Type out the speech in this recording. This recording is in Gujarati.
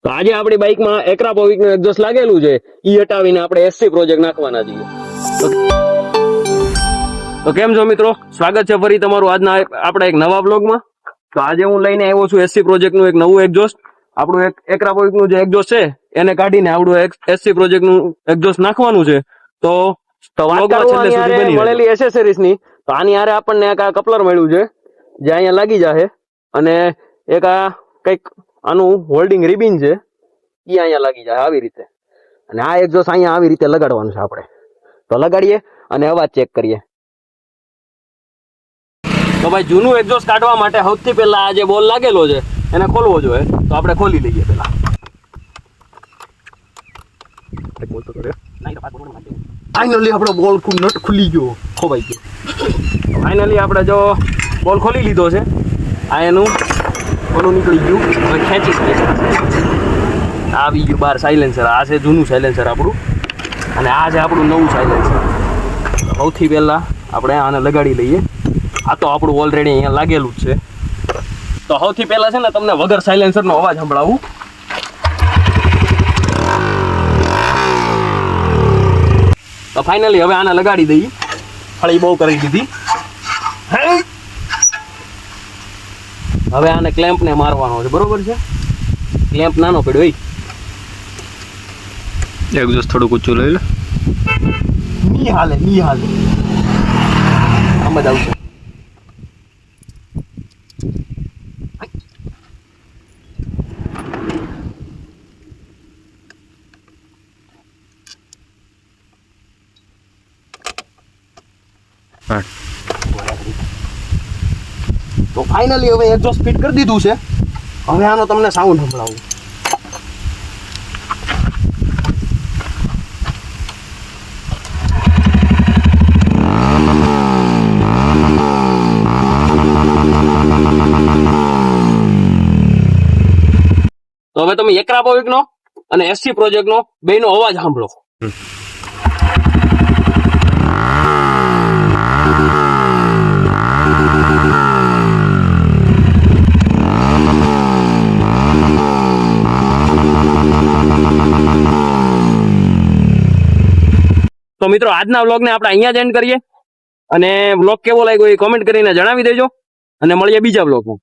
તો આજે આપણી બાઇકમાં એક્રાપોવિક નું એક્ઝોસ્ટ લાગેલું છે, ઈ હટાવીને આપણે એસસી પ્રોજેક્ટ નાખવાના છીએ. તો કેમ છો મિત્રો, સ્વાગત છે ફરી તમારું આજના આપણા એક નવા બ્લોગમાં. તો આજે હું લઈને આવ્યો છું એસસી પ્રોજેક્ટ નું એક નવું એક્ઝોસ્ટ. આપણું એક એક્રાપોવિક નું જે એક્ઝોસ્ટ છે એને કાઢીને આપણું એસસી પ્રોજેક્ટ નું એક્ઝોસ્ટ નાખવાનું છે. તો મળેલી એસેસરીઝ ની, તો આની હારે આપણને એક આ કપલર મળ્યું છે જે અહીંયા લાગી જશે, અને એક આ કઈક આનું હોલ્ડિંગ રિબિન છે એ અહીંયા લાગી જાય આવી રીતે. અને આ એક્ઝોસ્ટ અહીંયા આવી રીતે લગાડવાનું છે આપણે. તો લગાડીએ અને અવાજ ચેક કરીએ. તો ભાઈ જૂનું એક્ઝોસ્ટ કાઢવા માટે સૌથી પહેલા આ જે બોલ લાગેલો છે એને ખોલવો જોઈએ. તો આપણે ખોલી લઈએ પહેલા. ફાઇનલી આપણો બોલ નટ ખુલી ગયો, ખોવાઈ ગયો. ફાઇનલી આપણે જો બોલ ખોલી લીધો છે, આ એનું ઓલું નીકળી ગયું. હવે ખેંચી શકીએ, આવી ગયું બહાર સાયલેન્સર. આ છે જૂનું સાયલેન્સર આપણું, અને આ છે આપણું નવું સાયલેન્સર. સૌથી પહેલા આપણે આને લગાડી લઈએ. આ તો આપણું ઓલરેડી અહીંયા લાગેલું જ છે. તો સૌથી પહેલા છે ને તમને વગર સાયલેન્સરનો અવાજ સંભળાવું. તો ફાઇનલી હવે આને લગાડી દઈએ. ફળી બહુ કરી દીધી. હવે આને ક્લેમ્પ ને મારવાનો છે, બરોબર છે? ક્લેમ્પ નાનો પડ્યો એક્ઝોસ્ટ થોડું ઊંચું લઈ લે. ની હાલે આમ જ આવશે. તો ફાઇનલી હવે એક્ઝોસ્ટ ફિટ કરી દીધું છે. હવે આનો તમને સાઉન્ડ સંભળાવું. તો હવે તમે એક્રાપોવિક નો અને એસસી પ્રોજેક્ટ નો બેનો અવાજ સાંભળો. તો મિત્રો આજના વ્લોગને આપણે અહીંયા જ એન્ડ કરીએ, અને વ્લોગ કેવો લાગ્યો એ કોમેન્ટ કરીને જણાવી દેજો, અને મળીએ બીજા વ્લોગમાં.